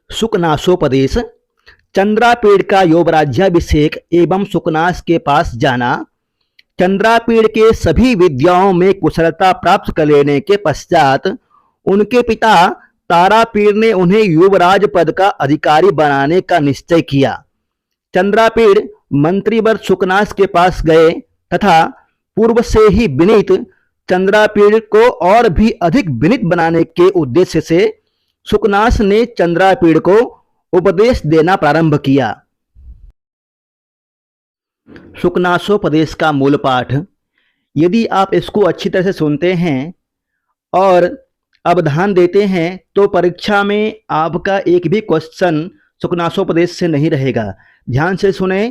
सुकनासोपदेश। चंद्रापीड़ का योगराज्याभिषेक एवं सुकनास के पास जाना। चंद्रापीड़ के सभी विद्याओं में कुशलता प्राप्त कर लेने के पश्चात उनके पिता तारापीड़ ने उन्हें युवराज पद का अधिकारी बनाने का निश्चय किया। चंद्रापीड़ मंत्रीवर सुकनास के पास गए तथा पूर्व से ही विनीत चंद्रापीड़ को और भी अधिक विनीत बनाने के उद्देश्य से सुकनास ने चंद्रापीड़ को उपदेश देना प्रारंभ किया। सुकनासोपदेश का मूल पाठ। यदि आप इसको अच्छी तरह से सुनते हैं और अवधान देते हैं तो परीक्षा में आपका एक भी क्वेश्चन सुकनासोपदेश से नहीं रहेगा। ध्यान से सुने।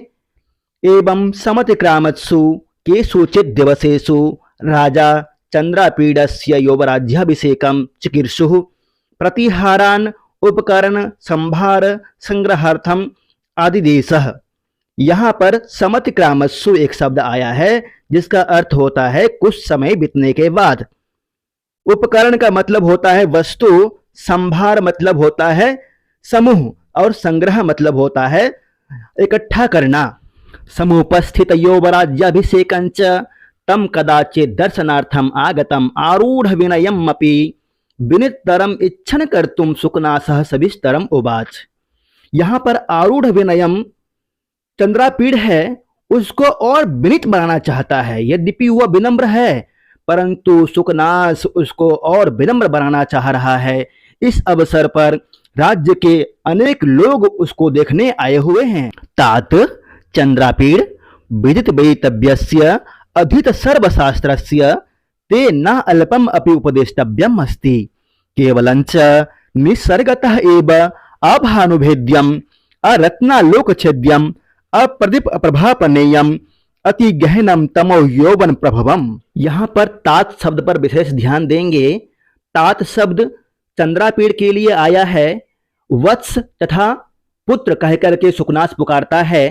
एवं समतिक्रामत्सु केषुचित् दिवसेषु राजा चंद्रापीडस्य योगराज्याभिषेकं चिकीर्षुः प्रतिहारान् उपकरण संभार संग्रहार्थम आदिदेशः। यहाँ पर समतिक्रामस्सु एक शब्द आया है जिसका अर्थ होता है कुछ समय बीतने के बाद। उपकरण का मतलब होता है वस्तु, संभार मतलब होता है समूह और संग्रह मतलब होता है इकट्ठा करना। समुपस्थित योगराज्याभिषेकंच तम कदाचित् दर्शनार्थम आगतम आरूढ़ विनयमपि विनितरम इच्छन कर्तुम सुकनासः सविस्तरम उवाच। यहाँ पर आरूढ़ विनयम चंद्रापीड़ है, उसको और विनीत बनाना चाहता है। यद्यपि वह विनम्र है परंतु सुकनास उसको और विनम्र बनाना चाह रहा है। इस अवसर पर राज्य के अनेक लोग उसको देखने आए हुए हैं। तात चंद्रापीड़ विदित वेदितव्यस्य अधीत सर्वशास्त्रस्य ते न अल्पम अपि उपदेष्टव्यम अस्ति केवलंच निसर्गतः एव अभानुभेद्यम अरत्नालोकछेद्यम अप्रदीप प्रभापनेयम अति गहनम तमो यौवन प्रभवम। यहाँ पर तात शब्द पर विशेष ध्यान देंगे। तात शब्द चंद्रापीड़ के लिए आया है। वत्स तथा पुत्र कहकर के सुकनास पुकारता है।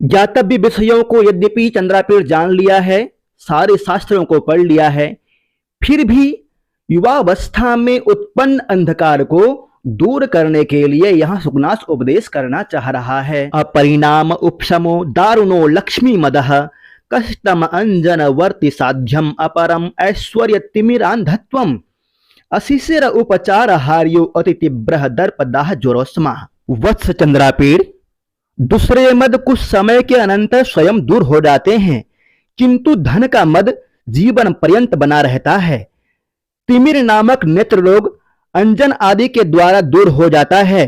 ज्ञातव्य विषयों को यद्यपि चंद्रापीड़ जान लिया है, सारे शास्त्रों को पढ़ लिया है, फिर भी युवावस्था में उत्पन्न अंधकार को दूर करने के लिए यहाँ सुकनास उपदेश करना चाह रहा है। अपरिणाम उपशमो दारुणो लक्ष्मी मदः कष्टम अंजन वर्ति साध्यम अपरम ऐश्वर्य तिमिरांधत्वम अशिशिर उपचार हार्यो अति तीव्र दर्पदाह ज्वरोस्मा। वत्स चंद्रापीड़, दूसरे मद कुछ समय के अनंतर स्वयं दूर हो जाते हैं किंतु धन का मद जीवन पर्यंत बना रहता है। तिमिर नामक नेत्र रोग अंजन आदि के द्वारा दूर हो जाता है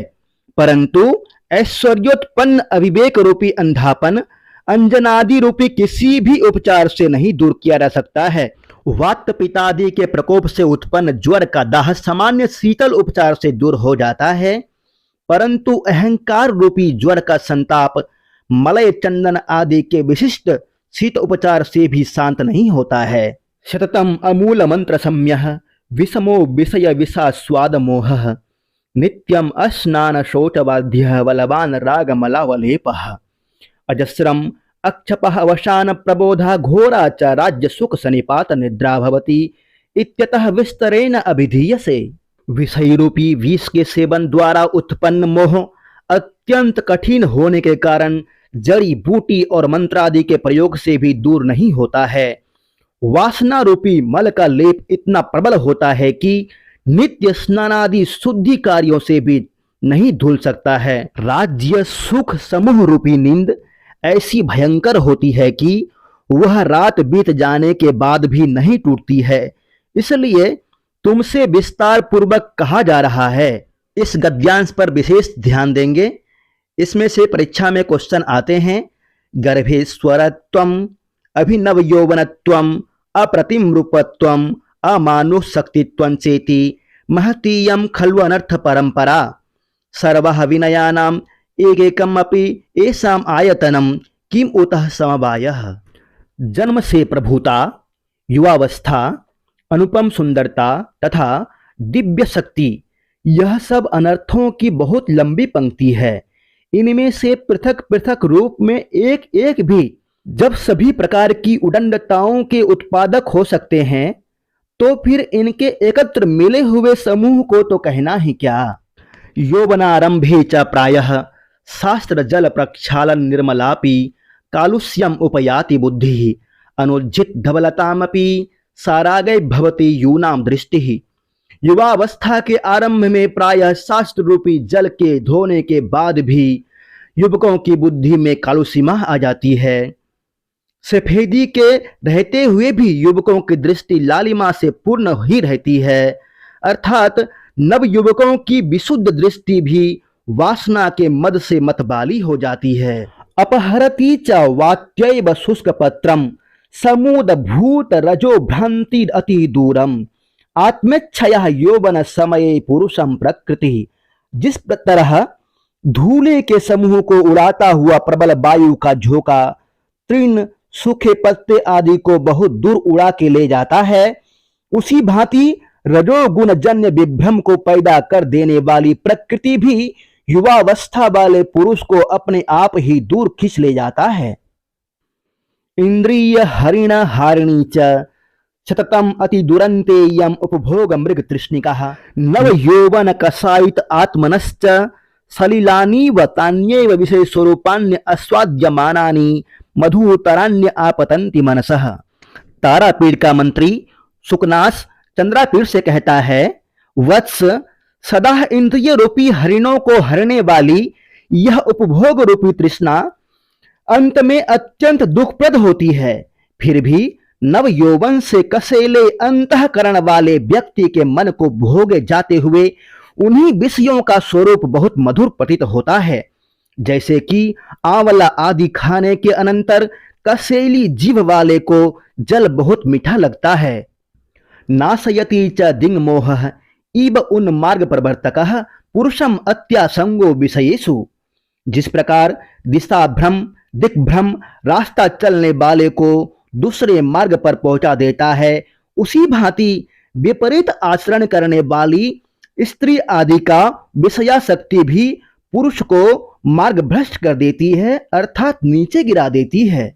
परंतु ऐश्वर्योत्पन्न अविवेक रूपी अंधापन अंजनादि रूपी किसी भी उपचार से नहीं दूर किया जा सकता है। वात पित्तादि के प्रकोप से उत्पन्न ज्वर का दाह सामान्य शीतल उपचार से दूर हो जाता है परंतु अहंकार रूपी ज्वर का संताप मलय चंदन आदि के विशिष्ट शीत उपचार से भी शांत नहीं होता है। शततम अमूल मंत्र सम्यः विषमो विषय विषास्वाद मोहः नित्यम अस्नान शोचवाद्यः बलवान रागमलावलेपः अजस्रम अक्षपः अवसान प्रबोधा घोरा च राज्य सुख सनिपात निद्रा भवति इत्यतः विस्तरेण अभिधीयसे। विषय रूपी विष के सेवन द्वारा उत्पन्न मोह अत्यंत कठिन होने के कारण जड़ी बूटी और मंत्रादि के प्रयोग से भी दूर नहीं होता है। वासना रूपी मल का लेप इतना प्रबल होता है कि नित्य स्नानादि शुद्धि कार्यों से भी नहीं धुल सकता है। राज्य सुख समूह रूपी नींद ऐसी भयंकर होती है कि वह रात बीत जाने के बाद भी नहीं टूटती है। इसलिए तुमसे विस्तार पूर्वक कहा जा रहा है। इस गद्यांश पर विशेष ध्यान देंगे। इसमें से परीक्षा में क्वेश्चन आते हैं। गर्भेश्वरत्वम अभिनव यौवनत्वम अप्रतिम रूपत्वम अमानुषशक्तित्वं चेति महतीयं खल्व अनर्थ परंपरा सर्वः विनयानाम एकेकम अपि एषाम आयतनम किम उतः समवायः। जन्म से प्रभुता, युवावस्था, अनुपम सुंदरता तथा दिव्य शक्ति, यह सब अनर्थों की बहुत लंबी पंक्ति है। इनमें से पृथक पृथक रूप में एक एक भी जब सभी प्रकार की उदंडताओं के उत्पादक हो सकते हैं तो फिर इनके एकत्र मिले हुए समूह को तो कहना ही क्या। यौवनारंभे च प्रायः शास्त्र जल प्रक्षालन निर्मलापि कालुष्यम उपयाति बुद्धिः अनुज्झित धवलतामपि सारागै भवति यूनाम दृष्टिः। युवावस्था के आरंभ में प्रायः शास्त्र रूपी जल के धोने के बाद भी युवकों की बुद्धि में कालुसीमा आ जाती है। सफेदी के रहते हुए भी युवकों की दृष्टि लालिमा से पूर्ण ही रहती है, अर्थात नव युवकों की विशुद्ध दृष्टि भी वासना के मद से मतवाली हो जाती है। अपहरती च वात्यैव शुष्क पत्रम समूद भूत रजो भ्रांति अति दूरम आत्मेच्छया यौवन समय पुरुषम प्रकृति। जिस तरह धूले के समूह को उड़ाता हुआ प्रबल वायु का झोंका तृण सूखे पत्ते आदि को बहुत दूर उड़ा के ले जाता है, उसी भांति रजोगुण जन्य विभ्रम को पैदा कर देने वाली प्रकृति भी युवावस्था वाले पुरुष को अपने आप ही दूर खींच ले जाता है। इंद्रिय हरिण हारिणी च सततम अति दुरंते यम उपभोग मृग तृष्णिका नव यौवन कसायित आत्मनश्च सलिलानी व तान्येव विषय स्वरूपान्य अस्वाद्यमानानि मधुतरान्य आपतंति मनसः। तारापीठ का मंत्री सुकनास चंद्रापीठ से कहता है, वत्स, सदा इंद्रिय रूपी हरिणों को हरने वाली यह उपभोग रूपी तृष्णा अंत में अत्यंत दुखप्रद होती है। फिर भी नव यौवन से कसेले अंतःकरण वाले व्यक्ति के मन को भोगे जाते हुए उन्हीं विषयों का स्वरूप बहुत मधुर प्रतीत होता है, जैसे कि आंवला आदि खाने के अनंतर कसेली जीभ वाले को जल बहुत मीठा लगता है। नाशयति च दिङ्मोहः इव उन्मार्ग प्रवर्तकः पुरुषम अत्यासंगो विषयेषु। जिस प्रकार दिशा भ्रम दिग्भ्रम रास्ता चलने वाले को दूसरे मार्ग पर पहुंचा देता है, उसी भांति विपरीत आचरण करने वाली स्त्री आदि का विषयासक्ति भी पुरुष को मार्ग भ्रष्ट कर देती है, अर्थात नीचे गिरा देती है।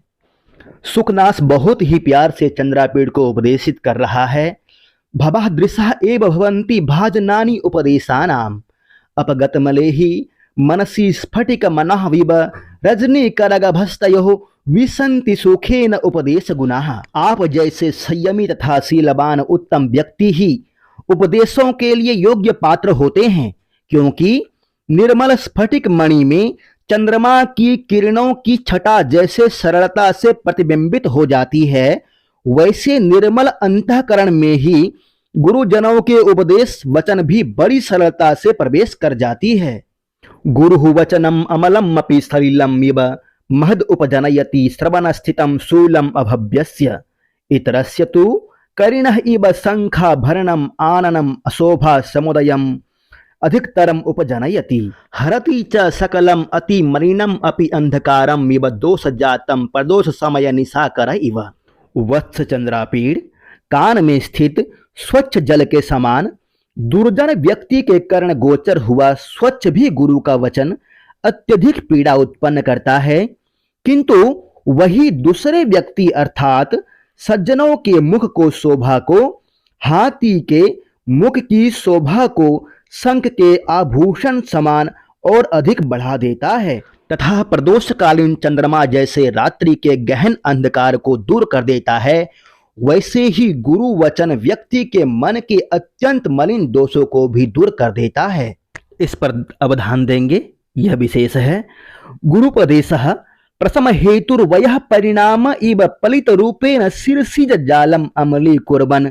सुकनास बहुत ही प्यार से चंद्रापीठ को उपदेशित कर रहा है। भवादृशः एव भवन्ति भाजनानि उपदेशानाम अपगतमलेहि मनसि स्फटिक मनः विव रजनी करगभस्तयोः विसन्ति सुखेन उपदेश गुणाः। आप जैसे संयमी तथा शीलवान उत्तम व्यक्ति ही उपदेशों के लिए योग्य पात्र होते हैं, क्योंकि निर्मल स्फटिक मणि में चंद्रमा की किरणों की छटा जैसे सरलता से प्रतिबिंबित हो जाती है, वैसे निर्मल अंतःकरण में ही गुरुजनों के उपदेश वचन भी बड़ी सरलता से प्रवेश कर जाती है। गुरु वचनम अमलम अपि सलिलम इव महद उपजनयति श्रवण स्थितम शूलम अभव्यस्य इतरस्य तु करिणः इव शंखाभरणम आननम अशोभा समुदयम अधिकतरम उपजनयति हरति च सकलम अति मलिनम अपि अंधकारम इव दोष जातम प्रदोष समय निशाकर इव। वत्स चंद्रापीठ, कान में स्थित स्वच्छ जल के समान दुर्जन व्यक्ति के कर्ण गोचर हुआ स्वच्छ भी गुरु का वचन अत्यधिक पीड़ा उत्पन्न करता है, किंतु वही दूसरे व्यक्ति अर्थात सज्जनों के मुख को शोभा को, हाथी के मुख की शोभा को शंख के आभूषण समान और अधिक बढ़ा देता है तथा प्रदोषकालीन चंद्रमा जैसे रात्रि के गहन अंधकार को दूर कर देता है, वैसे ही गुरु वचन व्यक्ति के मन के अत्यंत मलिन दोषों को भी दूर कर देता है। इस पर अवधान देंगे, यह विशेष है। गुरुपदेशः प्रथम हेतुर्वयः परिणाम इव पलित रूपेण शिरसिज जालम अमली कुर्वन्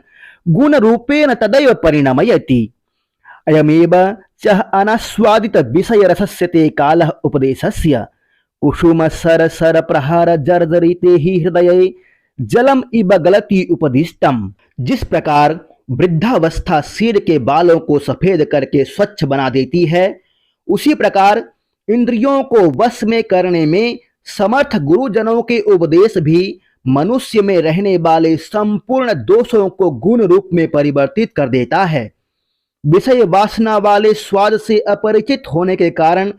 गुण रूपेण तदैव परिणमयति अयमेव च अनास्वादित विषय रसस्य ते कालः उपदेशस्य कुसुम सर सर प्रहार जर्जरिते ही हृदये जलम इव गलति उपदिष्टम। जिस प्रकार वृद्धावस्था सिर के बालों को सफेद करके स्वच्छ बना देती है, उसी प्रकार इंद्रियों को वश में करने में समर्थ गुरुजनों के उपदेश भी मनुष्य में रहने वाले संपूर्ण दोषों को गुण रूप में परिवर्तित कर देता है। विषय वासना वाले स्वाद से अपरिचित होने के कारण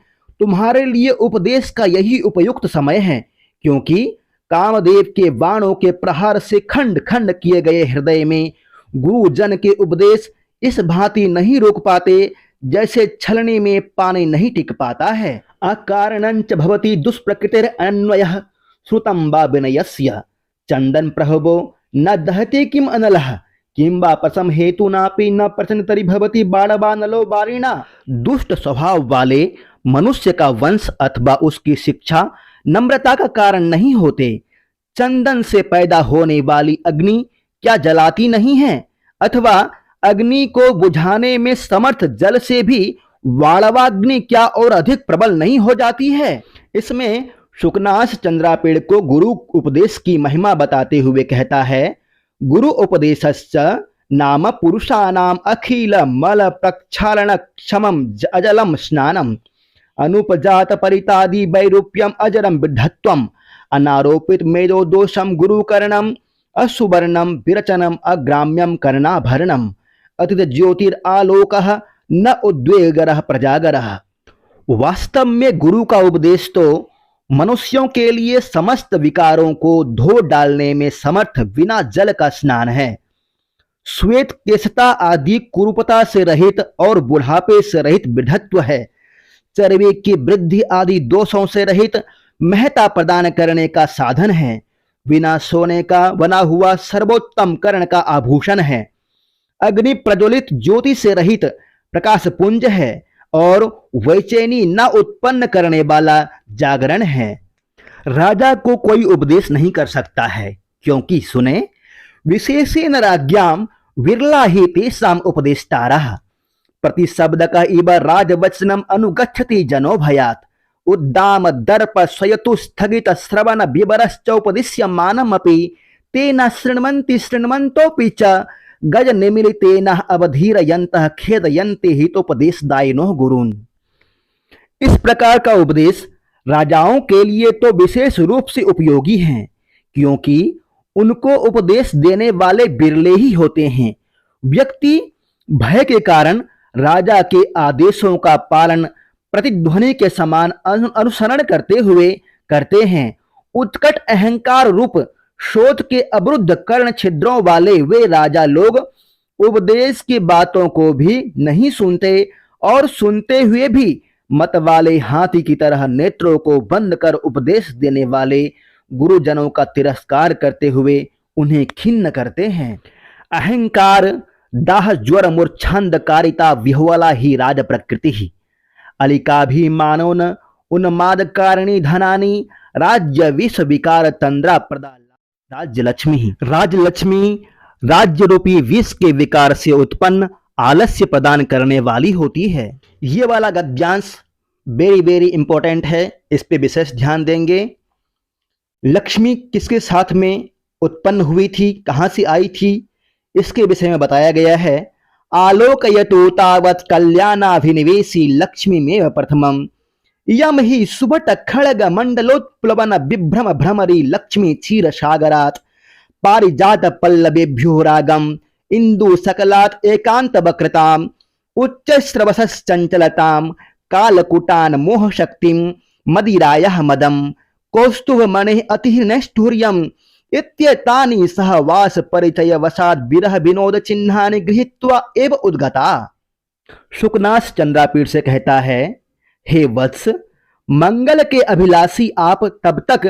तुम्हारे लिए उपदेश का यही उपयुक्त समय है, क्योंकि कामदेव के बाणों के प्रहार से खंड खंड किए गए हृदय में गुरुजन के उपदेश इस भांति नहीं रोक पाते जैसे छलनी में पानी नहीं टिक पाता है। अकारणञ्च भवति दुष्प्रकृतिरन्वयः श्रुतं वा विनयस्य चंदन प्रभवो न दहते किम अनलः किं वा प्रसम हेतुनापि न प्रचनतरि भवति बाणवानलो बारिणा। दुष्ट स्वभाव वाले मनुष्य का वंश अथवा उसकी शिक्षा नम्रता का कारण नहीं होते। चंदन से पैदा होने वाली अग्नि क्या जलाती नहीं है, अथवा अग्नि को बुझाने में समर्थ जल से भी वाड़वाग्नि क्या और अधिक प्रबल नहीं हो जाती है। इसमें शुकनास चंद्रापेड़ को गुरु उपदेश की महिमा बताते हुए कहता है, गुरु उपदेशश्च नाम पुरुषाणाम अखिल मल प्रक्षालन क्षमम अजलम स्नानम अनुपजात परितादि वैरूप्यम अजरम विद्धत्वम अनारोपित मेदो दोषम गुरुकरणम असुवर्णम विरचनम अग्राम्यम कर्णाभरणम अतित ज्योतिरालोकः न उद्वेगरः प्रजागरः। वास्तव में गुरु का उपदेश तो मनुष्यों के लिए समस्त विकारों को धो डालने में समर्थ बिना जल का स्नान है। श्वेत केशता आदि कुरूपता से रहित और बुढ़ापे से रहित विद्धत्व है। चर्बी की वृद्धि आदि दोषों से रहित महता प्रदान करने का साधन है। बिना सोने का बना हुआ सर्वोत्तम कर्ण का आभूषण है। अग्नि प्रज्वलित ज्योति से रहित प्रकाश पुंज है और वैचैनी न उत्पन्न करने वाला जागरण है। राजा को कोई उपदेश नहीं कर सकता है, क्योंकि सुने विशेषेण राज्ञाम विरला ही तेषाम उपदेष्टारः प्रतिशब्दक इव राजवचनम अनुगच्छति जनो भयात् उद्दाम दर्प स्वयतु स्थगित श्रवण विवरश्चोपदिश्यमानमपि तेन शृण्वन्ति शृण्वन्तोऽपि च गज निमिलितेन अवधीरयन्तः खेदयन्ति हितोपदेशदायिनोः गुरून्। इस प्रकार का उपदेश राजाओं के लिए तो विशेष रूप से उपयोगी है, क्योंकि उनको उपदेश देने वाले बिरले ही होते हैं। व्यक्ति भय के कारण राजा के आदेशों का पालन प्रतिध्वनि के समान अनुसरण करते हुए करते हैं। उत्कट अहंकार रूप शोध के अवरुद्ध कर्ण छिद्रों वाले वे राजा लोग उपदेश की बातों को भी नहीं सुनते और सुनते हुए भी मत वाले हाथी की तरह नेत्रों को बंद कर उपदेश देने वाले गुरुजनों का तिरस्कार करते हुए उन्हें खिन्न करते हैं। अहंकार दाह ज्वर मूर्छांधकारिता विह्वला ही राज प्रकृति ही अलिकाभिमानोन उन्माद कारिणी धनानी राज्य विष विकार तंद्रा प्रदा राजलक्ष्मी राज्य रूपी विष के विकार से उत्पन्न आलस्य प्रदान करने वाली होती है। ये वाला गद्यांश वेरी इंपॉर्टेंट है, इस पे विशेष ध्यान देंगे। लक्ष्मी किसके साथ में उत्पन्न हुई थी, कहाँ से आई थी, इसके विषय में बताया गया है। आलोकयतु तावत् कल्याणाभिनिवेशी लक्ष्मी में प्रथमम यम ही सुभट खड़ग मंडलोत्प्लवन विभ्रम भ्रमरी लक्ष्मी क्षीर सागरात पारिजात पल्लवेभ्यो रागम इंदु सकलात एकांत वक्रताम उच्च श्रवसश्चंचलताम कालकुटान मोह शक्तिम मदिरायः मदम कौस्तुभमणिः अतिर्नैष्ठुर्यम इत्येतानि सहवास परिचय वसाद विरह विनोद चिन्हानि गृहीत्वा एव उद्गता। शुकनास चंद्रापीठ से कहता है, हे वत्स, मंगल के अभिलाषी आप तब तक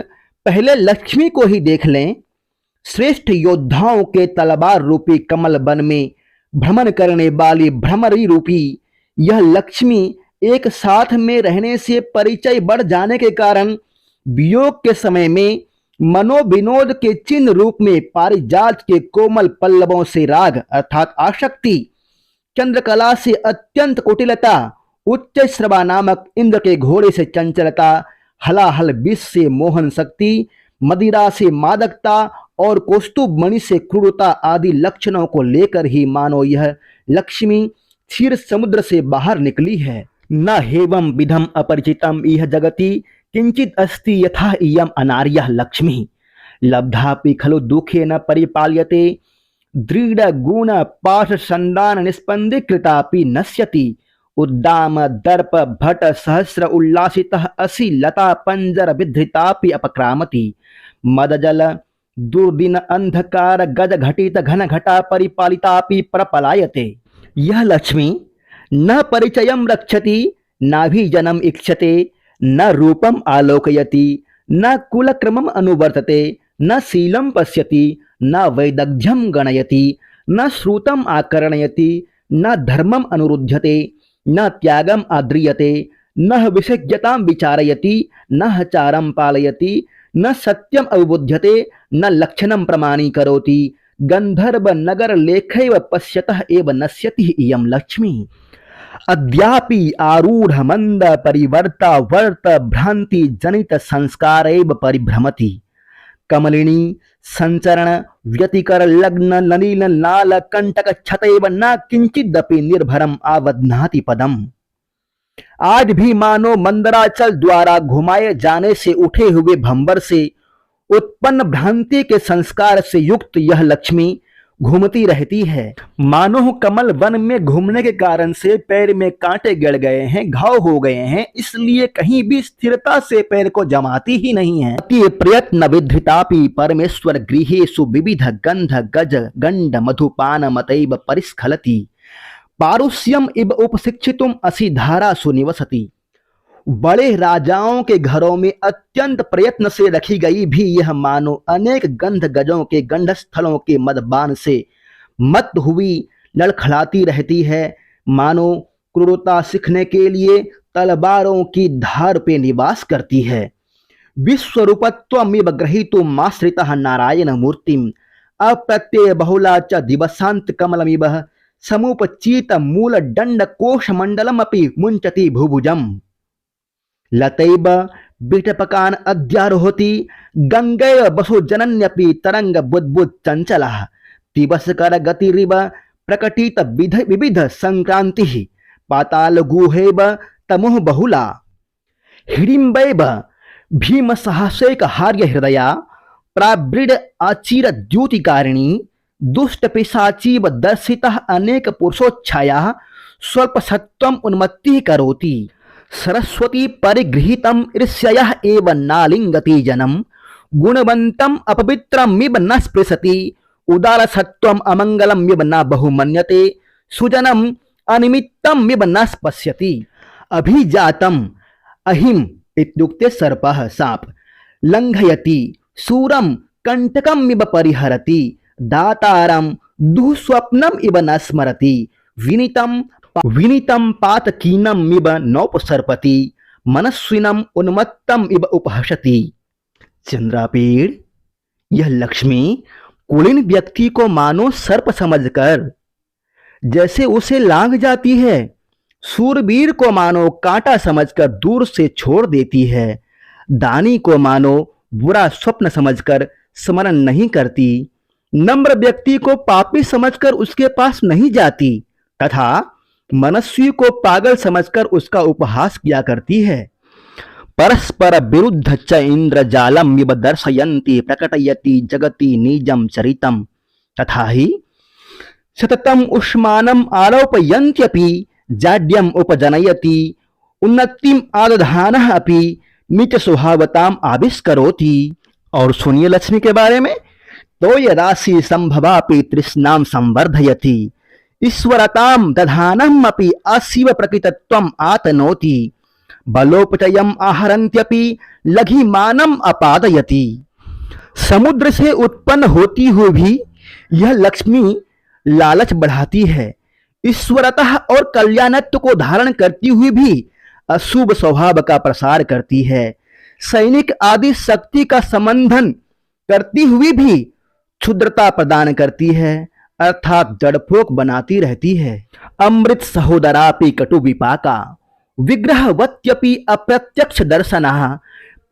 पहले लक्ष्मी को ही देख लें। श्रेष्ठ योद्धाओं के तलवार रूपी कमल वन में भ्रमण करने वाली भ्रमरी रूपी यह लक्ष्मी एक साथ में रहने से परिचय बढ़ जाने के कारण वियोग के समय में मनोविनोद के चिन्ह रूप में पारिजात के कोमल पल्लवों से राग अर्थात आसक्ति, चंद्रकला से अत्यंत कुटिलता, उच्च श्रवा नामक इंद्र के घोड़े से चंचलता, हलाहल विष से मोहन शक्ति, मदिरा से मादकता और कौस्तुभ मणि से क्रूरता आदि लक्षणों को लेकर ही मानो यह लक्ष्मी क्षीर समुद्र से बाहर निकली है। न हेवम विधम अपरिचितम इह जगति किंचित अस्ति यथा इयम अनार्यः लक्ष्मी लब्धापि खलु दुखे न परिपाल्यते दृढ़ गुण पाश संदान निस्पंदीकृतापि नश्यति उद्दाम दर्प भट सहस्र उल्लासितः असि लता पंजर विधृतापि अपक्रामति मदजल दुर्दिन अंधकार गज घटित घन घटा परिपालितापि प्रपलायते। यह लक्ष्मी न परिचयं रक्षति नाभिजनम् इक्षते न रूपम् आलोकयति न कुलक्रमम् अनुवर्तते न शीलं पश्यति न वैदग्ध्यं गणयति न श्रुतम् आकर्णयति न धर्मम् अनुरुध्यते न त्यागम् आद्रियते न विषज्ञतां विचारयति न चारं पालयति न सत्यम् अवबुध्यते न लक्षणं प्रमाणीकरोति गंधर्व नगर लेखैव पश्यतः एव नश्यति इयं लक्ष्मी अद्यापि आरूढ़ मंद परिवर्ता वर्त भ्रांति जनित संस्कारैव परिभ्रमति कमलिनी संचरण व्यतिकर लग्न नलिन लाल कंटक क्षतैव न किंचिदपि निर्भरम आवध्नाति पदम। आज भी मानो मंदराचल द्वारा घुमाए जाने से उठे हुए भंवर से उत्पन्न भ्रांति के संस्कार से युक्त यह लक्ष्मी घूमती रहती है। मानो कमल वन में घूमने के कारण से पैर में कांटे गड़ गए हैं, घाव हो गए हैं, इसलिए कहीं भी स्थिरता से पैर को जमाती ही नहीं है। प्रयत्न विधृतापि परमेश्वर गृहेषु विविध गंध गज गंड मधुपान मतैव परिस्खलति पारुष्यम इव उपशिक्षितुम असि धारासु निवसति। बड़े राजाओं के घरों में अत्यंत प्रयत्न से रखी गई भी यह मानो अनेक गंध गजों के गंधस्थलों के मदबान से मत हुई लड़खड़ाती रहती है। मानो क्रूरता सीखने के लिए तलवारों की धार पे निवास करती है। विश्वरूपत्वमिव ग्रहीतुमाश्रितः नारायण मूर्तिम अप्रत्यय बहुला च दिवसांत कमलमिव समुपचीत मूल दंड कोश मंडलमपि मुंचति भुभुजम। लतैव बिटपकान अध्यारोहति गंगैव बसो जनन्यपि तरंग बुद्बुद चंचलः तिवस्कर गतिरिव प्रकटित विविध संक्रांति पाताल गुहैव तमोह बहुला हिडिम्बैव भीम साहसैक हार्य हृदया प्रावृड आचिर द्युतिकारिणी दुष्ट पिशाचीव दर्शितः अनेक पुरुषोच्छाया स्वल्प सत्वम उन्मत्ति करोति। सरस्वती परिगृहीतम ईर्ष्ययः एव नालिंगति जनम गुणवंतम अपवित्रमिव न स्पृशति उदार सत्वम अमंगलमिव न बहुमन्यते सुजनम अनिमित्तमिव न पश्यति। अभिजातम अहिम इत्युक्ते सर्पः साप लंघयति सूरम कंटकमिव परिहरति दातारम दुःस्वप्नम इव न स्मरति विनीतम पातकीनमिव नौपसर्पति मनस्विनम उन्मत्तम इव उपहसति। चंद्रापीड़ यह लक्ष्मी कुलीन व्यक्ति को मानो सर्प समझकर जैसे उसे लांघ जाती है, सूरवीर को मानो कांटा समझकर दूर से छोड़ देती है, दानी को मानो बुरा स्वप्न समझकर स्मरण नहीं करती, नम्र व्यक्ति को पापी समझकर उसके पास नहीं जाती तथा मनस्वी को पागल समझकर उसका उपहास किया करती है। परस्पर विरुद्ध च इंद्रजालम इव दर्शयन्ति प्रकटयति जगति निजम चरितम तथा ही सततम उष्मानम आरोपयन्त्यपि जाड्यम उपजनयति उन्नतिम आदधानः अपि नीच स्वभावताम आविष्करोति। और सुनिए लक्ष्मी के बारे में, तो ये राशि संभवापि तृष्णाम संवर्धयति ईश्वरताम दधानम अपि अशिव प्रकृतत्वम आतनोति बलोपचयम आहरन्त्यपि लघिमानम अपादयति। समुद्र से उत्पन्न होती हुई भी यह लक्ष्मी लालच बढ़ाती है, ईश्वरतः और कल्याणत्व को धारण करती हुई भी अशुभ स्वभाव का प्रसार करती है, सैनिक आदि शक्ति का संबंधन करती हुई भी क्षुद्रता प्रदान करती है, अर्थात जड़पोक बनाती रहती है। अमृत सहोदरापि कटु विपाका विग्रहवत्यपि अप्रत्यक्ष दर्शनः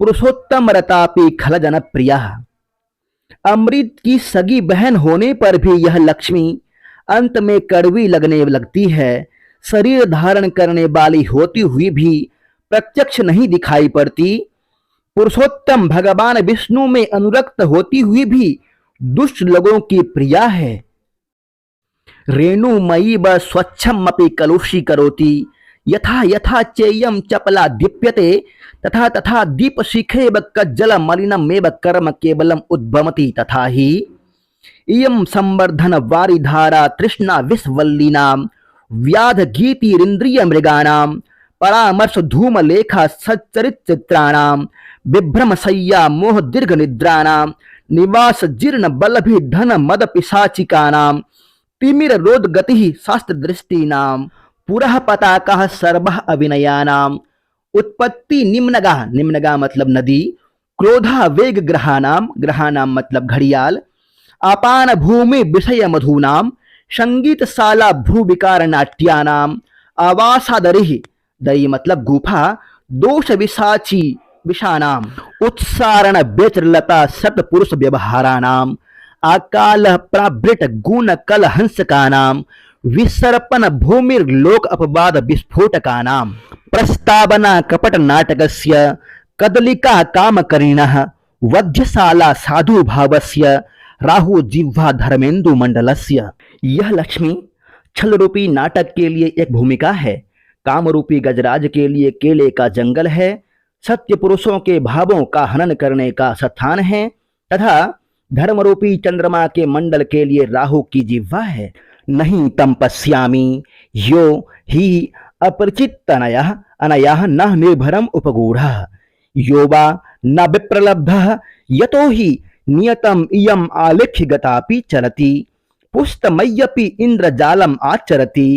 पुरुषोत्तम रतापि खल जनप्रिया। अमृत की सगी बहन होने पर भी यह लक्ष्मी अंत में कड़वी लगने लगती है, शरीर धारण करने वाली होती हुई भी प्रत्यक्ष नहीं दिखाई पड़ती, पुरुषोत्तम भगवान विष्णु में अनुरक्त होती हुई भी दुष्ट लोगों की प्रिया है। रेणुमयी व स्वच्छम अपि कलुषी करोति यथा यथा चेयम चपला दीप्यते तथा तथा दीप शिखे व कज्जल मलिनमेव कर्म केवलम उद्भवति तथा ही इयं संवर्धन वारिधारा तृष्णा विस्वल्लिनां व्याध गीतिरिंद्रिय मृगाणां परामर्श धूम लेखा सच्चरित चित्राणां विभ्रम शय्या मोह दीर्घ निद्राणां निवास जीर्ण बलभि धन मद पिशाचिकानां तिमिर रोद गति शास्त्र दृष्टिनां पुरः पताका सर्वः अभिनयानां उत्पत्ति निम्नगा, निम्नगा मतलब नदी, क्रोधा वेग ग्रहानाम, ग्रहानाम मतलब घड़ियाल, अपान भूमि विषय मधूनाम संगीतशाला भ्रू विकार नाट्यानाम आवासादरिः, दरी मतलब गुफा, दोष विसाची विषाणाम उत्सारण बेचरलता सतपुरुष व्यवहाराणाम अकाल प्रावृत गुण कल हंसकानाम विसर्पण भूमिर्लोक अपवाद विस्फोटकानाम प्रस्तावना कपट नाटकस्य कदलिका कामकरिणः वध्यशाला साधु भावस्य राहु जिह्वा धर्मेंदु मंडलस्य। यह लक्ष्मी छल रूपी नाटक के लिए एक भूमिका है, काम रूपी गजराज के लिए केले का जंगल है, सत्य पुरुषों के भावों का हनन करने का स्थान है तथा धर्म रूपी चंद्रमा के मंडल के लिए राहु की जिह्वा है। नहीं तम पश्यामि यो ही अपरिचित अनयः न निर्भरम उपगूढ़ः यो वा न विप्रलब्धः यतो ही नियतम इयम आलेख्य गतापि चलति पुस्तमय्यपि इंद्रजालम आचरति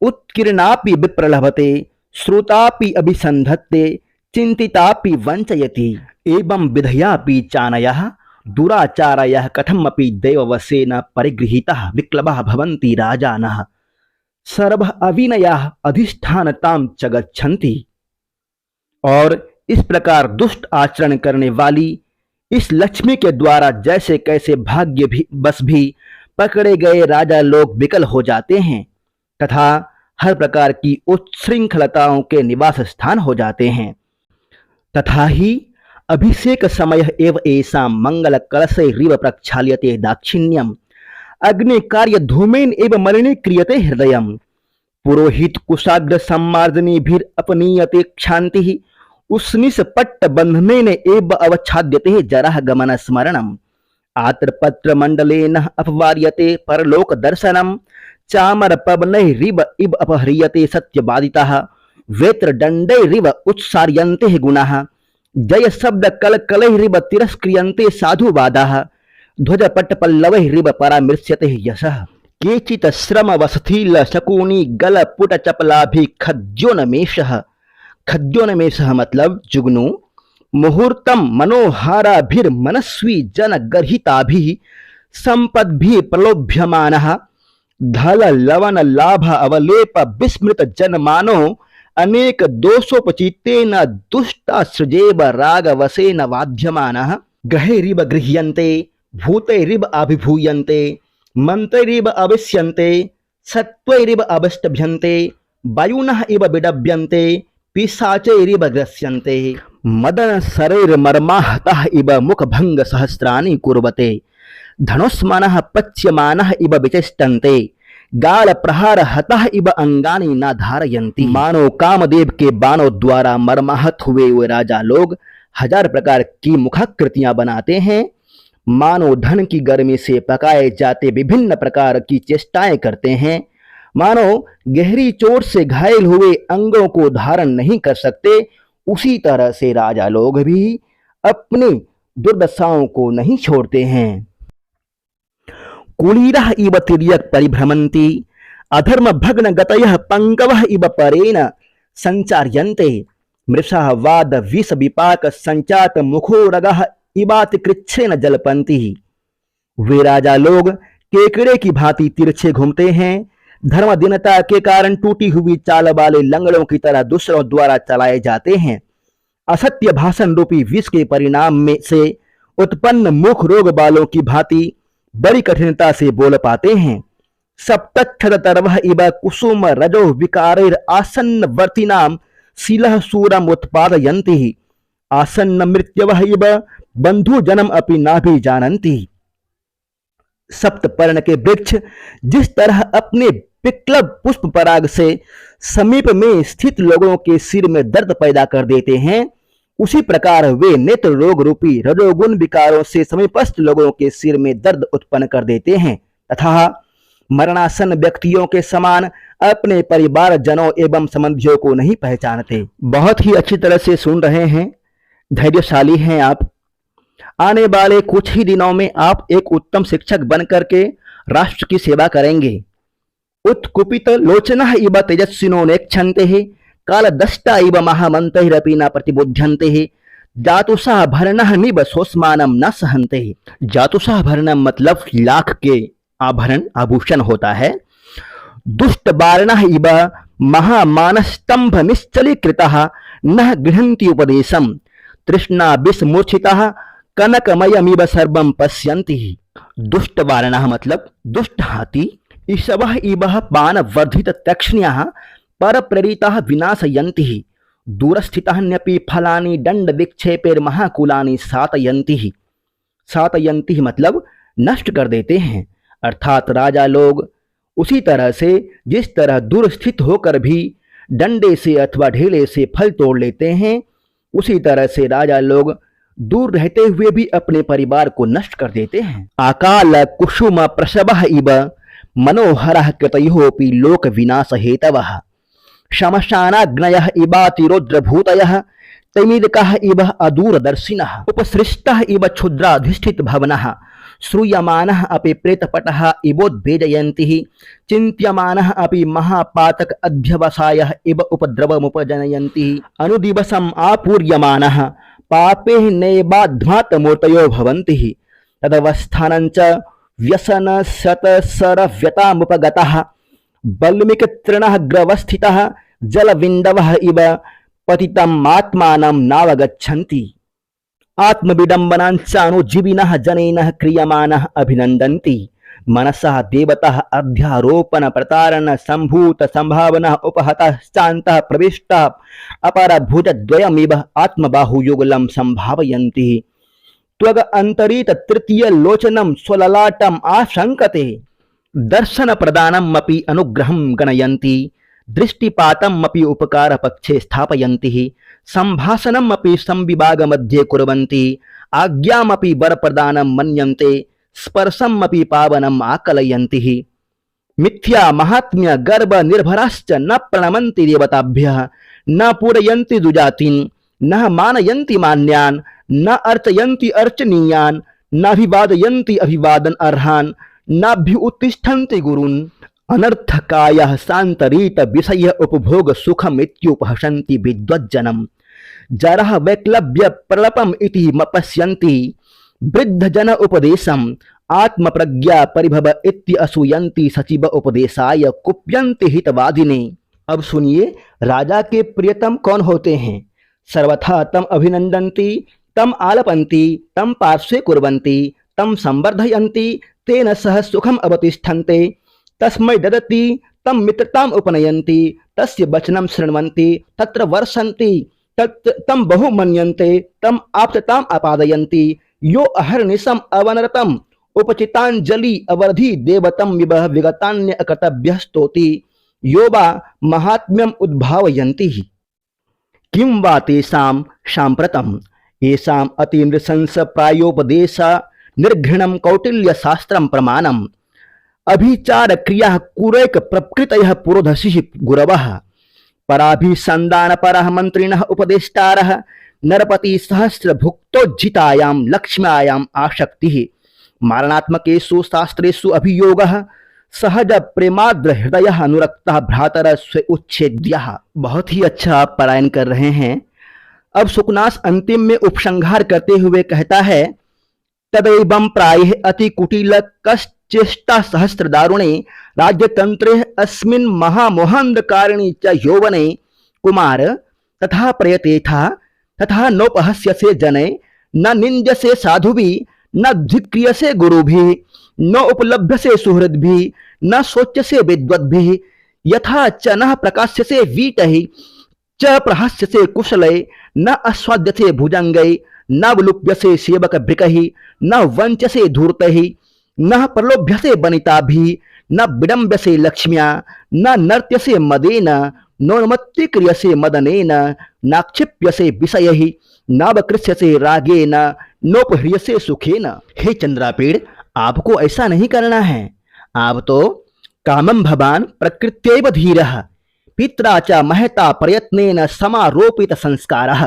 उत्कीर्णापि विप्रलभते श्रुतापि अभिसंधत्ते चिंतितापि वंचयति एवं विधयापि चानयः दुराचारयः कथमपि दैववशेन परिगृहीतः विक्लवः भवन्ति राजानः सर्व अविनयः अधिष्ठानतां च गच्छन्ति। और इस प्रकार दुष्ट आचरण करने वाली इस लक्ष्मी के द्वारा जैसे कैसे भाग्य भी बस भी पकड़े गए राजा लोग विकल हो जाते हैं तथा हर प्रकार की उच्छृंखलताओं के निवास स्थान हो जाते हैं। तथा ही अभिषेक समय एव ऐसा मंगल कलशे रिव प्रक्षाल्यते दाक्षिण्यम अग्नि कार्य धूमेन एव मलिनी क्रियते हृदयम पुरोहित कुशाग्र सम्मार्जनी भीर अपनीयते क्षांति उष्णिस पट्ट बंधनेन एव अवच्छाद्यते जरह गमन स्मरणम आत्रपत्र मंडलेन अपवार्यते परलोक दर्शनम चामर पवनैः रिव इव अपह्रियते सत्यवादितः वेत्र दंडैरिव उत्सार्यन्ते गुणाः जय शब्द कलकलैरिव तिरस्क्रियन्ते साधुवादाः ध्वजपट पल्लवैरिव परामृश्यते यशः केचित् श्रम वसथिल शकुनी गल पुट चपलाभि खद्योन्मेषः, खद्योन्मेषः मतलब जुगनू मुहूर्तम मनोहाराभिर मनस्वी जन गर्हिताभिः संपद्भिः प्रलोभ्यमानः धल लवन लाभ अवलेप विस्मृत जनमानो अनेक दोषोपचितेन दुष्टासृजेव रागवशेन वाध्यमानः ग्रहेरिव गृह्यन्ते भूतैरिव अभिभूयन्ते मंत्रैरिव अविष्यन्ते सत्त्वैरिव अवष्टभ्यन्ते वायुनः इव विडभ्यन्ते पिशाचैरिव ग्रस्यन्ते मदन शरैर मर्माहतः इव मुखभंग सहस्राणि कुर्वते धनुष्मानः पच्यमानः इव विचेष्टन्ते गाल प्रहार हतः इव अंगानि न धारयन्ति। मानो कामदेव के बाणों द्वारा मर्माहत हुए हुए राजा लोग हजार प्रकार की मुखाकृतियां बनाते हैं, मानो धन की गर्मी से पकाए जाते विभिन्न प्रकार की चेष्टाएं करते हैं, मानो गहरी चोट से घायल हुए अंगों को धारण नहीं कर सकते, उसी तरह से राजा लोग भी अपनी दुर्दशाओं को नहीं छोड़ते हैं। कुलीरः इव तिर्यक् परिभ्रमन्ति अधर्म भग्न गतयः पंकवः इव परेण संचार्यन्ते मृषः वाद विष विपाक संचात मुखोरगः इवाति कृच्छेन जलपन्ति। वे राजा लोग केकड़े की भांति तिरछे घूमते हैं, धर्म दीनता के कारण टूटी हुई चाल वाले लंगड़ों की तरह दूसरों द्वारा चलाए जाते हैं, असत्य भाषण रूपी विष के परिणाम में से उत्पन्न मुख रोग वालों की भांति बड़ी कठिनता से बोल पाते हैं। सप्तक्षतर्वः इव कुसुम रजो विकारैर आसन्न वर्तिनाम शीलः सूरम उत्पादयन्ति आसन्न मृत्यवः इव बंधु जन्म अपि नाभि जानन्ति। सप्तपर्ण के वृक्ष जिस तरह अपने विक्लव पुष्प पराग से समीप में स्थित लोगों के सिर में दर्द पैदा कर देते हैं, उसी प्रकार वे नेत्र रोग रूपी रजोगुण विकारों से समीपस्थ लोगों के सिर में दर्द उत्पन्न कर देते हैं तथा मरणासन व्यक्तियों के समान अपने परिवार जनों एवं संबंधियों को नहीं पहचानते। बहुत ही अच्छी तरह से सुन रहे हैं, धैर्यशाली हैं आप। आने वाले कुछ ही दिनों में आप एक उत्तम शिक्षक बनकर के राष्ट्र की सेवा करेंगे। उत्कुपित लोचना इव तेजस्विनो नेक्षन्ते कालदष्टा इव महामंतैरपि न प्रतिबुध्यन्ते जातुषा भरणः निव सोस्मानम न सहन्ते। जातुषा भरणम मतलब लाख के आभरण आभूषण होता है। दुष्ट बारणः इव महामानस्तंभ निश्चलीकृतः न गृह्णन्ति उपदेशम तृष्णा विस्मूर्छितः कनकमयमिव सर्वं पश्यन्ति। दुष्ट बारणः मतलब दुष्ट हाथी। ईशवः इव पान वर्धित तक्ष्ण्याः पर प्रेरिताः विनाशयन्ति दूरस्थितान्यपि फलानि दंड विक्षेपेर महाकुलानि सातयन्ति। सातयन्ति मतलब नष्ट कर देते हैं, अर्थात राजा लोग उसी तरह से जिस तरह दूर स्थित होकर भी डंडे से अथवा ढेले से फल तोड़ लेते हैं, उसी तरह से राजा लोग दूर रहते हुए भी अपने परिवार को नष्ट कर देते हैं। आकाल कुसुम प्रसवः इव मनोहरः कृतयोऽपि लोक विनाश हेतवः शमशानाग्नयः इवातिरुद्रभूतयः तैमीदकः इव अदूरदर्शिनः उपसृष्टः इव क्षुद्राधिष्ठित भवनः श्रूयमानः अपि प्रेतपटः इवोद्भेजयन्तिः चिन्त्यमानः अपि महापातक अध्यवसायः इव उपद्रवमुपजनयन्तिः अनुदिवसम् आपूर्यमानः पापे नैवाध्मातमूर्तयो भवन्तिः तदवस्थानं च व्यसन शतसरव्यतामुपगतः बल्मिकतृणः ग्रवस्थितः जलविन्दवः इव पतितम् आत्मानं नावगच्छन्ति। आत्मविडम्बनाञ्चानुजीविनः जनेनः क्रियमाणः अभिनन्दन्ति मनसः देवतः अध्यारोपण प्रतारण संभूत संभावना उपहतः शान्तः प्रविष्टः अपरभुजद्वयमिव आत्मबाहुयुगलं संभावयन्ति त्वग अंतरित तृतीय लोचनं स्वललाटम् आशंकते दर्शन प्रदानम् अपि अनुग्रहं गणयन्ति दृष्टिपातम् अपि उपकार पक्षे स्थापयन्ति संभाषणम् अपि संविभाग मध्ये कुर्वन्ति आज्ञामपि वरप्रदानं मन्यन्ते स्पर्शम् अपि पावनम् आकलयन्ति मिथ्या महात्म्य गर्भ निर्भराश्च न प्रणमन्ति देवताभ्यः न पूरयन्ति दुजातीन् न मानयन्ति मान्यान् न अर्चयन्ति अर्चनीयान् नाभिवादयन्ति अभिवादन अर्हान् नाभ्युत्तिष्ठन्ति गुरून् अनर्थकायः शान्तरीत विषय उपभोग सुखमित्युपहसन्ति विद्वज्जनम् जरः वैक्लव्य प्रलपम् इति पश्यन्ति वृद्धजन उपदेशम् आत्मप्रज्ञा परिभव इति असूयन्ति सचिव उपदेशाय कुप्यन्ति हितवादिने। अब सुनिए राजा के प्रियतम कौन होते हैं। सर्वथा तम अभिनंदन्ति तम आलपन्ति तम पार्श्वे कुर्वन्ति तम संवर्धयन्ति तेन सह सुखम अवतिष्ठन्ते तस्मै ददति तम मित्रताम उपनयन्ति तस्य वचनं शृण्वन्ति तत्र वर्षन्ति तम बहु मन्यन्ते तम आप्तताम आपादयन्ति यो अहर्निशम अवनरतम उपचितांजलि अवधि देवतम विवह विगतान्य अकर्तव्यः स्तोति यो वा महात्म्यम उद्भावयन्ति किं वा तेषां साम्प्रतम् येषाम् अतिनृशंस प्रायोपदेश निर्घृणं कौटिल्य शास्त्रं प्रमाणम् अभिचार क्रिया कुरैक प्रकृतयः पुरोधसिः गुरवः पराभिसन्दान परः मंत्रिणः उपदेष्टारः नरपति सहस्र भुक्तोज्झितायां लक्ष्म्यायाम् आशक्तिः मारणात्मकेषु शास्त्रेषु अभियोगः सहज प्रेमाद्र हृदय अनुरक्तः भ्रातर स्वे उच्छेद्यः। बहुत ही अच्छा आप पारायण कर रहे हैं। अब सुकनास अंतिम में उपसंहार करते हुए कहता है तदैवं प्रायः अति कुटिल कश्चेष्टा सहस्र दारुणे राज्यतंत्रे अस्मिन् महामोहान्धकारिणी च यौवने कुमार तथा प्रयतेथा तथा नोपहस्यसे जने न निंद्यसे साधुभिः न धिक्रियसे गुरुभिः न उपलभ्यसे सुहृद्भिः न शोच्यसे विद्वद्भिः यथा च न प्रकाश्यसे वीटैः च प्रहस्यसे कुशलै न आस्वाद्यसे भुजंगै न विलुप्यसे सेवक भृकैः न वंच्यसे धूर्तैः न प्रलोभ्यसे वनिताभिः न विडम्ब्यसे लक्ष्म्या न नर्त्यसे मदेन नोन्मत्तीक्रियसे मदनेन नाक्षिप्यसे विषयैः नावकृष्यसे रागेन नोपह्रियसे सुखेन। हे चंद्रापीड़, आपको ऐसा नहीं करना है। आप तो कामं भवान् प्रकृत्यैव धीरः पित्रा च महता प्रयत्नेन समारोपित संस्कारः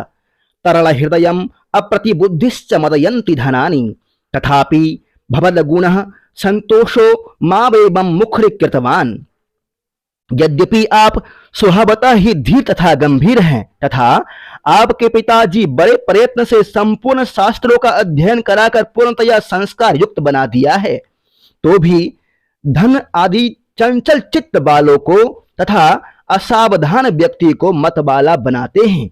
तरलहृदयम् अप्रतिबुद्धिश्च मदयन्ति धनानि तथापि भवद्गुणः संतोषो मावेवं मुखरीकृतवान्। यद्यपि आप स्वभावतः ही धीर तथा गंभीर हैं तथा आपके पिताजी बड़े प्रयत्न से संपूर्ण शास्त्रों का अध्ययन कराकर पूर्णतया संस्कार युक्त बना दिया है, तो भी धन आदि चंचल चित्त वालों को तथा असावधान व्यक्ति को मतवाला बनाते हैं।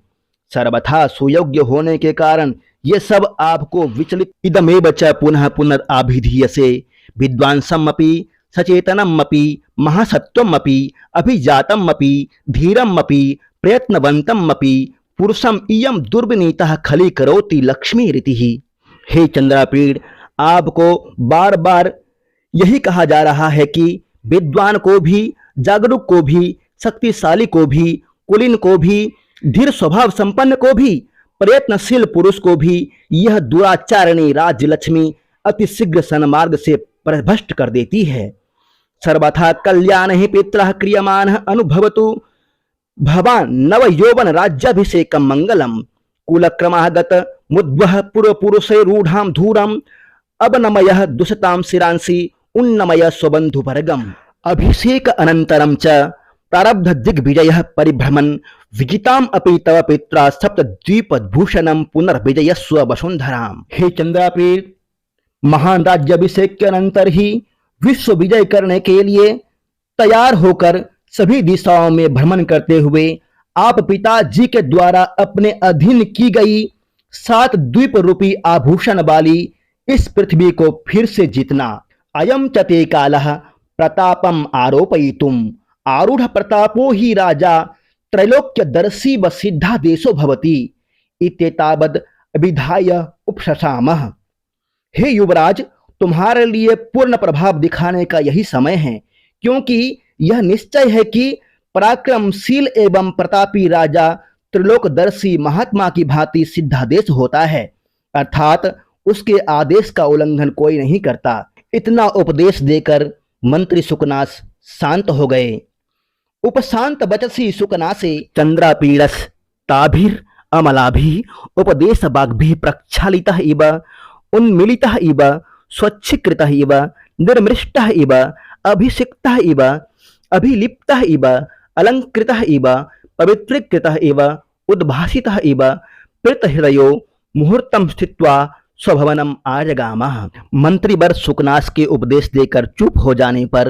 सर्वथा सुयोग्य होने के कारण ये सब आपको विचलित इदमेव च पुनः पुनराभिधीयसे विद्वांसमपि सचेतनमपि महासत्वमपि अभिजातमपि धीरमपि प्रयत्नवन्तमपि पुरुषम इयं दुर्विनीतः खलीकरोति लक्ष्मी रीतिः। हे चंद्रापीड़, आपको बार बार यही कहा जा रहा है कि विद्वान को भी, जागरूक को भी, शक्तिशाली को भी, कुलीन को भी, धीर स्वभाव संपन्न को भी, प्रयत्नशील पुरुष को भी यह दुराचारणी राज्य लक्ष्मी अति शीघ्र सन्मार्ग से प्रभ्रष्ट कर देती है। सर्वथा कल्याण ही पितरः क्रियमाणः अनुभवतु भवान् नव यौवन राज्याभिषेकं मंगलम कुलक्रमागत मुद्वः पूर्वपुरुषे रूढ़ां धूरम् अवनमयः दुषतां शिरांसि उन्नमय स्वबन्धुवर्गम्। अभिषेक अनन्तरं च प्रारब्ध दिग्विजयः परिभ्रमन् विजिताम् अपि तव पित्रा सप्तद्वीपभूषणं पुनर्विजयस्व वसुंधराम्। हे चंद्रापीड़, महान राज्याभिषेक के अनंतर ही विश्व विजय करने के लिए तैयार होकर सभी दिशाओं में भ्रमण करते हुए आप पिताजी के द्वारा अपने अधीन की गई 7 द्वीप रूपी आभूषण वाली इस पृथ्वी को फिर से जीतना। अयम च ते कालः प्रतापम आरोपयितुम आरूढ़ प्रतापो ही राजा त्रैलोक्यदर्शी व सिद्धादेशो भवति इत्येतावद् अभिधाय उपशशामः। हे युवराज, तुम्हारे लिए पूर्ण प्रभाव दिखाने का यही समय है, क्योंकि यह निश्चय है कि पराक्रमशील एवं प्रतापी राजा त्रिलोकदर्शी महात्मा की भांति सिद्धादेश होता है, अर्थात उसके आदेश का उल्लंघन कोई नहीं करता। इतना उपदेश देकर मंत्री सुकनास शांत हो गए। उपशांत बचसी सुकनासे चंद्रापीड़स ताभिर अमलाभि उपदेश बाग्भि प्रक्षालितः इव उन्मिलितः इव स्वच्छीकृतः इव निर्मृष्टः इव अभिषिक्तः इव अभिलिप्तः इव अलंकृतः इव पवित्रीकृतः इव उद्भासितः इव प्रीतहृदयो मुहूर्तम स्थित्वा स्वभवनम आजगामः। मंत्रीवर सुकनास के उपदेश देकर चुप हो जाने पर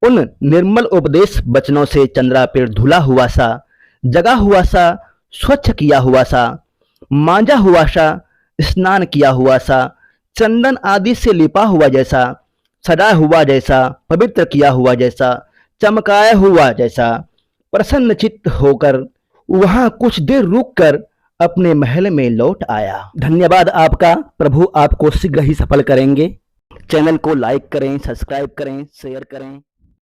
उन निर्मल उपदेश वचनों से चंद्रापीड़ धुला हुआ सा, जगा हुआ सा, स्वच्छ किया हुआ सा, मांजा हुआ सा, स्नान किया हुआ सा, चंदन आदि से लिपा हुआ जैसा, सजा हुआ जैसा, पवित्र किया हुआ जैसा, चमकाया हुआ जैसा प्रसन्न चित्त होकर वहां कुछ देर रुककर अपने महल में लौट आया। धन्यवाद आपका। प्रभु आपको शीघ्र ही सफल करेंगे। चैनल को लाइक करें, सब्सक्राइब करें, शेयर करें।